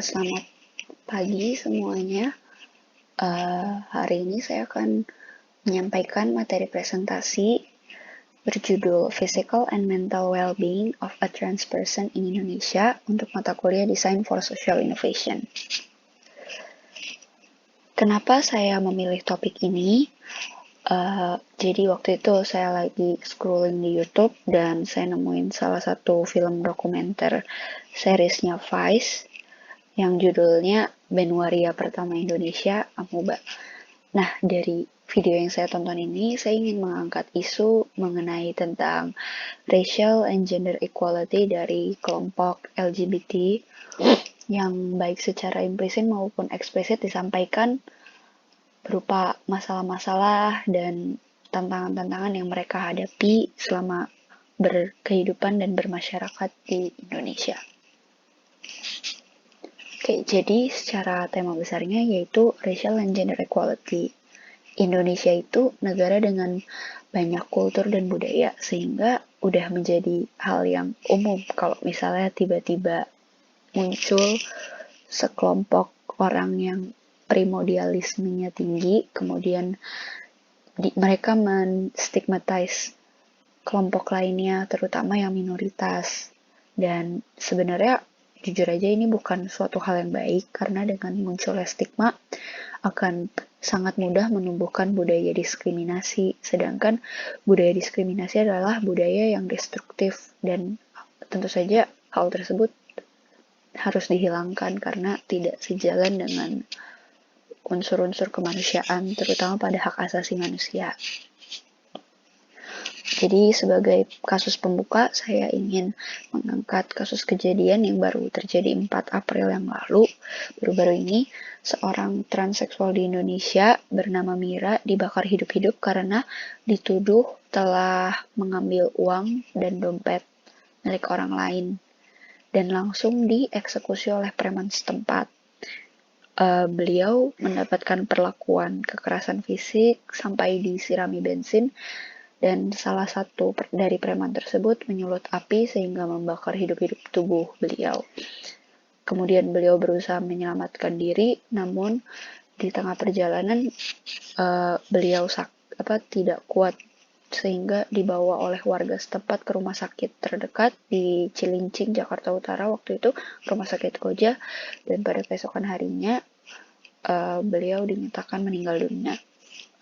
Selamat pagi semuanya. Hari ini saya akan menyampaikan materi presentasi berjudul Physical and Mental Well-being of a Trans Person in Indonesia untuk mata kuliah Design for Social Innovation. Kenapa saya memilih topik ini? Jadi waktu itu saya lagi scrolling di YouTube dan saya nemuin salah satu film dokumenter seriesnya Vice yang judulnya Band Waria Pertama Indonesia Amoeba. Nah, dari video yang saya tonton ini, saya ingin mengangkat isu mengenai tentang racial and gender equality dari kelompok LGBT yang baik secara implisit maupun eksplisit disampaikan berupa masalah-masalah dan tantangan-tantangan yang mereka hadapi selama berkehidupan dan bermasyarakat di Indonesia. Oke, jadi secara tema besarnya yaitu racial and gender equality. Indonesia itu negara dengan banyak kultur dan budaya, sehingga udah menjadi hal yang umum kalau misalnya tiba-tiba muncul sekelompok orang yang primordialismenya tinggi, kemudian mereka menstigmatize kelompok lainnya, terutama yang minoritas. Dan sebenarnya jujur aja ini bukan suatu hal yang baik, karena dengan munculnya stigma akan sangat mudah menumbuhkan budaya diskriminasi, sedangkan budaya diskriminasi adalah budaya yang destruktif dan tentu saja hal tersebut harus dihilangkan karena tidak sejalan dengan unsur-unsur kemanusiaan, terutama pada hak asasi manusia. Jadi sebagai kasus pembuka, saya ingin mengangkat kasus kejadian yang baru terjadi 4 April yang lalu. Baru-baru ini, seorang transseksual di Indonesia bernama Mira dibakar hidup-hidup karena dituduh telah mengambil uang dan dompet milik orang lain dan langsung dieksekusi oleh preman setempat. Beliau mendapatkan perlakuan kekerasan fisik sampai disirami bensin, dan salah satu dari preman tersebut menyulut api sehingga membakar hidup-hidup tubuh beliau. Kemudian beliau berusaha menyelamatkan diri, namun di tengah perjalanan beliau tidak kuat sehingga dibawa oleh warga setempat ke rumah sakit terdekat di Cilincing, Jakarta Utara waktu itu, rumah sakit Koja, dan pada keesokan harinya beliau dinyatakan meninggal dunia.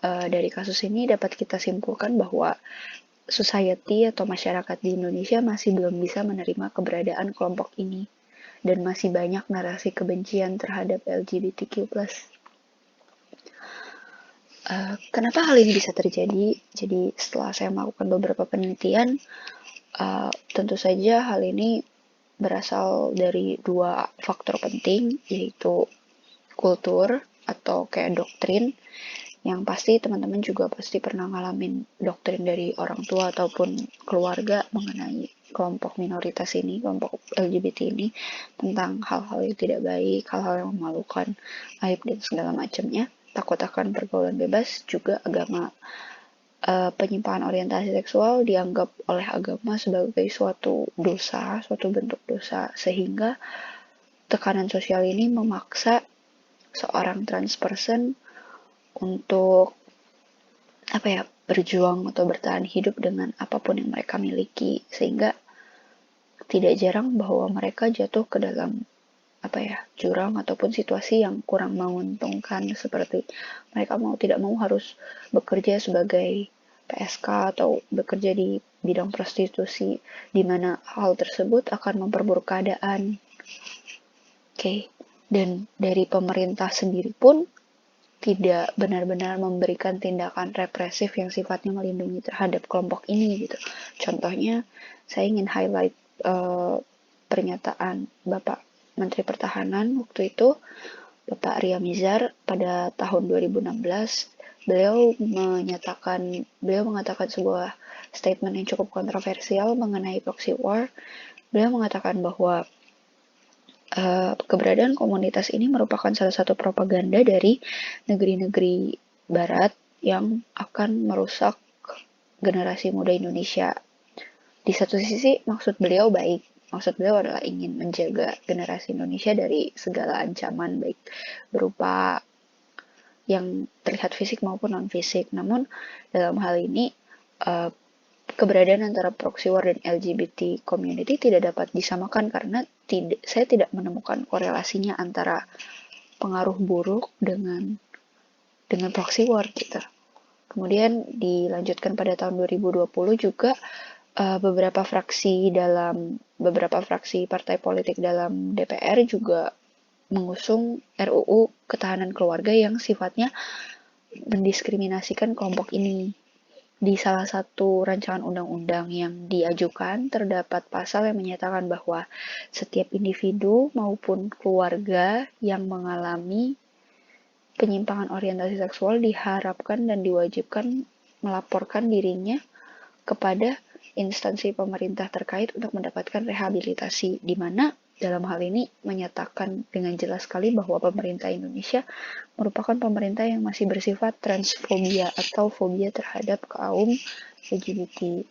Dari kasus ini dapat kita simpulkan bahwa society atau masyarakat di Indonesia masih belum bisa menerima keberadaan kelompok ini dan masih banyak narasi kebencian terhadap LGBTQ+. Kenapa hal ini bisa terjadi? Jadi setelah saya melakukan beberapa penelitian, tentu saja hal ini berasal dari 2 faktor penting, yaitu kultur atau kayak doktrin, yang pasti teman-teman juga pasti pernah ngalamin doktrin dari orang tua ataupun keluarga mengenai kelompok minoritas ini, kelompok LGBT ini, tentang hal-hal yang tidak baik, hal-hal yang memalukan, aib dan segala macamnya, takut akan pergaulan bebas, juga agama. Penyimpangan orientasi seksual dianggap oleh agama sebagai suatu dosa, suatu bentuk dosa, sehingga tekanan sosial ini memaksa seorang trans person untuk berjuang atau bertahan hidup dengan apapun yang mereka miliki, sehingga tidak jarang bahwa mereka jatuh ke dalam jurang ataupun situasi yang kurang menguntungkan, seperti mereka mau tidak mau harus bekerja sebagai PSK atau bekerja di bidang prostitusi, di mana hal tersebut akan memperburuk keadaan. Dan dari pemerintah sendiri pun tidak benar-benar memberikan tindakan represif yang sifatnya melindungi terhadap kelompok ini gitu. Contohnya, saya ingin highlight pernyataan Bapak Menteri Pertahanan waktu itu, Bapak Ria Mizar, pada tahun 2016. Beliau mengatakan sebuah statement yang cukup kontroversial mengenai proxy war. Beliau mengatakan bahwa keberadaan komunitas ini merupakan salah satu propaganda dari negeri-negeri barat yang akan merusak generasi muda Indonesia. Di satu sisi maksud beliau baik, maksud beliau adalah ingin menjaga generasi Indonesia dari segala ancaman, baik berupa yang terlihat fisik maupun non-fisik. Namun dalam hal ini keberadaan antara proxy war dan LGBT community tidak dapat disamakan karena saya tidak menemukan korelasinya antara pengaruh buruk dengan proxy war gitu. Kemudian dilanjutkan pada tahun 2020 juga beberapa fraksi partai politik dalam DPR juga mengusung RUU Ketahanan Keluarga yang sifatnya mendiskriminasikan kelompok ini. Di salah satu rancangan undang-undang yang diajukan terdapat pasal yang menyatakan bahwa setiap individu maupun keluarga yang mengalami penyimpangan orientasi seksual diharapkan dan diwajibkan melaporkan dirinya kepada instansi pemerintah terkait untuk mendapatkan rehabilitasi, di mana dalam hal ini menyatakan dengan jelas sekali bahwa pemerintah Indonesia merupakan pemerintah yang masih bersifat transfobia atau fobia terhadap kaum LGBT.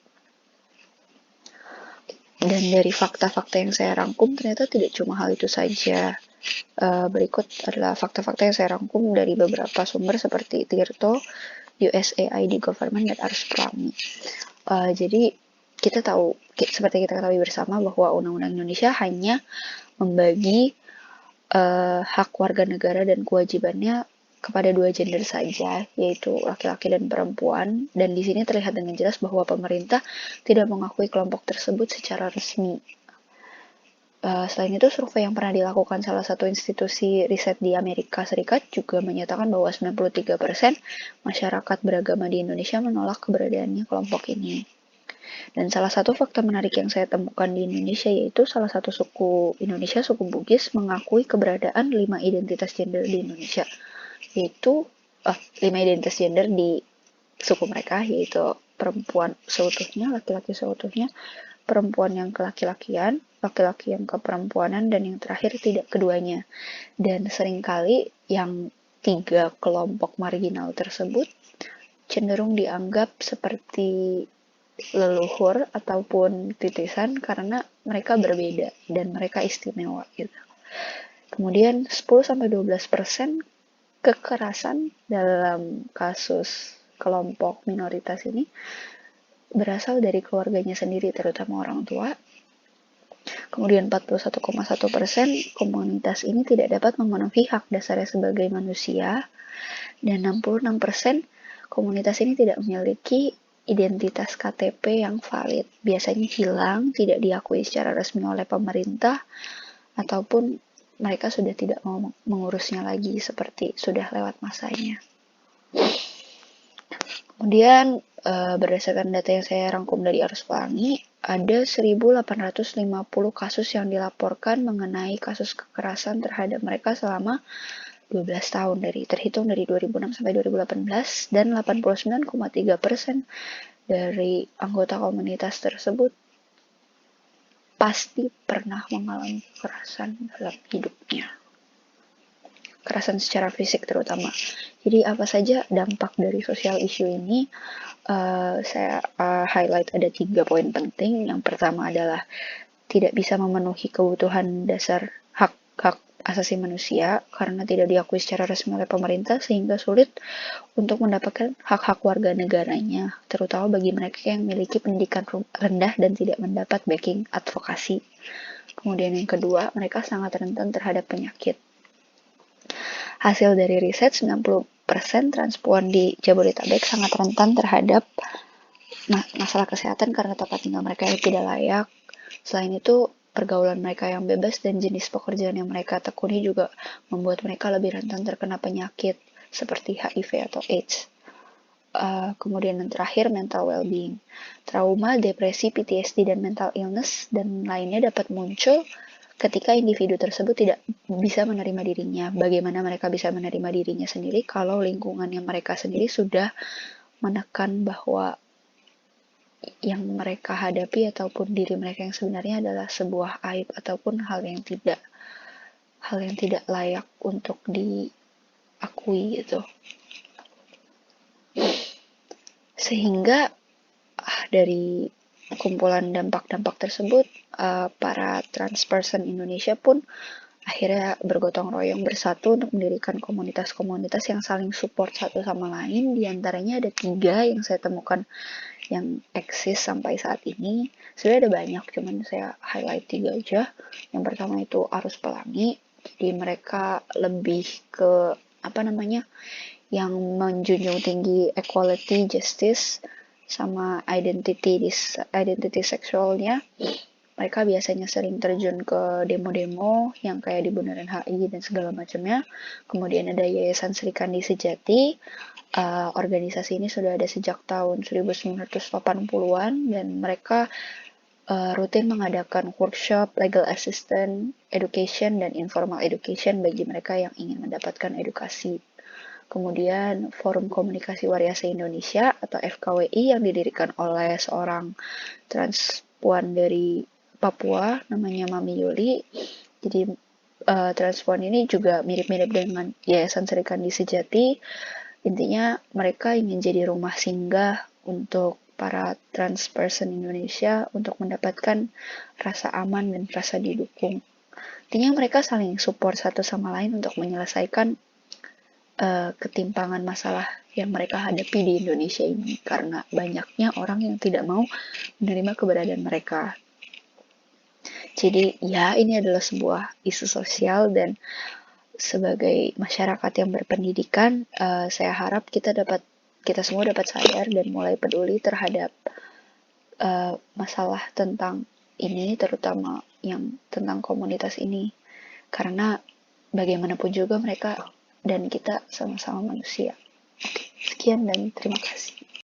Dan dari fakta-fakta yang saya rangkum ternyata tidak cuma hal itu saja. Berikut adalah fakta-fakta yang saya rangkum dari beberapa sumber seperti Tirto, USAID Government, dan Ars Prami. Jadi seperti kita ketahui bersama bahwa Undang-Undang Indonesia hanya membagi hak warga negara dan kewajibannya kepada dua gender saja, yaitu laki-laki dan perempuan. Dan di sini terlihat dengan jelas bahwa pemerintah tidak mengakui kelompok tersebut secara resmi. Selain itu, survei yang pernah dilakukan salah satu institusi riset di Amerika Serikat juga menyatakan bahwa 93% masyarakat beragama di Indonesia menolak keberadaannya kelompok ini. Dan salah satu fakta menarik yang saya temukan di Indonesia yaitu salah satu suku Indonesia, suku Bugis, mengakui keberadaan 5 identitas gender di Indonesia. Yaitu 5 identitas gender di suku mereka, yaitu perempuan seutuhnya, laki-laki seutuhnya, perempuan yang kelaki-lakian, laki-laki yang keperempuanan, dan yang terakhir tidak keduanya. Dan seringkali yang 3 kelompok marginal tersebut cenderung dianggap seperti leluhur ataupun titisan karena mereka berbeda dan mereka istimewa gitu. Kemudian 10-12% kekerasan dalam kasus kelompok minoritas ini berasal dari keluarganya sendiri, terutama orang tua. Kemudian 41,1% komunitas ini tidak dapat memenuhi hak dasarnya sebagai manusia, dan 66% komunitas ini tidak memiliki identitas KTP yang valid. Biasanya hilang, tidak diakui secara resmi oleh pemerintah, ataupun mereka sudah tidak mau mengurusnya lagi seperti sudah lewat masanya. Kemudian berdasarkan data yang saya rangkum dari Ars Pelangi, ada 1.850 kasus yang dilaporkan mengenai kasus kekerasan terhadap mereka selama 12 tahun terhitung dari 2006 sampai 2018, dan 89,3% dari anggota komunitas tersebut pasti pernah mengalami kekerasan dalam hidupnya. Kekerasan secara fisik terutama. Jadi apa saja dampak dari sosial issue ini? Saya highlight ada 3 poin penting. Yang pertama adalah tidak bisa memenuhi kebutuhan dasar hak asasi manusia karena tidak diakui secara resmi oleh pemerintah, sehingga sulit untuk mendapatkan hak-hak warga negaranya, terutama bagi mereka yang memiliki pendidikan rendah dan tidak mendapat backing advokasi. Kemudian yang kedua, mereka sangat rentan terhadap penyakit. Hasil dari riset, 90% transpuan di Jabodetabek sangat rentan terhadap masalah kesehatan karena tempat tinggal mereka yang tidak layak. Selain itu, pergaulan mereka yang bebas dan jenis pekerjaan yang mereka tekuni juga membuat mereka lebih rentan terkena penyakit seperti HIV atau AIDS. Kemudian yang terakhir, mental well-being. Trauma, depresi, PTSD, dan mental illness dan lainnya dapat muncul ketika individu tersebut tidak bisa menerima dirinya. Bagaimana mereka bisa menerima dirinya sendiri kalau lingkungan yang mereka sendiri sudah menekan bahwa yang mereka hadapi ataupun diri mereka yang sebenarnya adalah sebuah aib ataupun hal yang tidak layak untuk diakui gitu. Sehingga dari kumpulan dampak-dampak tersebut, para trans person Indonesia pun akhirnya bergotong royong bersatu untuk mendirikan komunitas-komunitas yang saling support satu sama lain. Di antaranya ada 3 yang saya temukan yang eksis sampai saat ini. Sebenarnya ada banyak, cuman saya highlight 3 aja. Yang pertama itu Arus Pelangi. Jadi mereka lebih ke yang menjunjung tinggi equality, justice, sama identity seksualnya. Mereka biasanya sering terjun ke demo-demo yang kayak di Bundaran HI dan segala macamnya. Kemudian ada Yayasan Sri Kandi Sejati. Organisasi ini sudah ada sejak tahun 1980-an dan mereka rutin mengadakan workshop, legal assistant, education, dan informal education bagi mereka yang ingin mendapatkan edukasi. Kemudian Forum Komunikasi Waria se-Indonesia atau FKWI yang didirikan oleh seorang transpuan dari Papua namanya Mami Yuli. Jadi transpuan ini juga mirip-mirip dengan Yayasan Sri Kandi Sejati. Intinya mereka ingin jadi rumah singgah untuk para trans person Indonesia untuk mendapatkan rasa aman dan rasa didukung. Intinya mereka saling support satu sama lain untuk menyelesaikan ketimpangan masalah yang mereka hadapi di Indonesia ini karena banyaknya orang yang tidak mau menerima keberadaan mereka. Jadi ya ini adalah sebuah isu sosial dan sebagai masyarakat yang berpendidikan, saya harap kita semua dapat sadar dan mulai peduli terhadap masalah tentang ini, terutama yang tentang komunitas ini, karena bagaimanapun juga mereka dan kita sama-sama manusia. Oke, sekian dan terima kasih.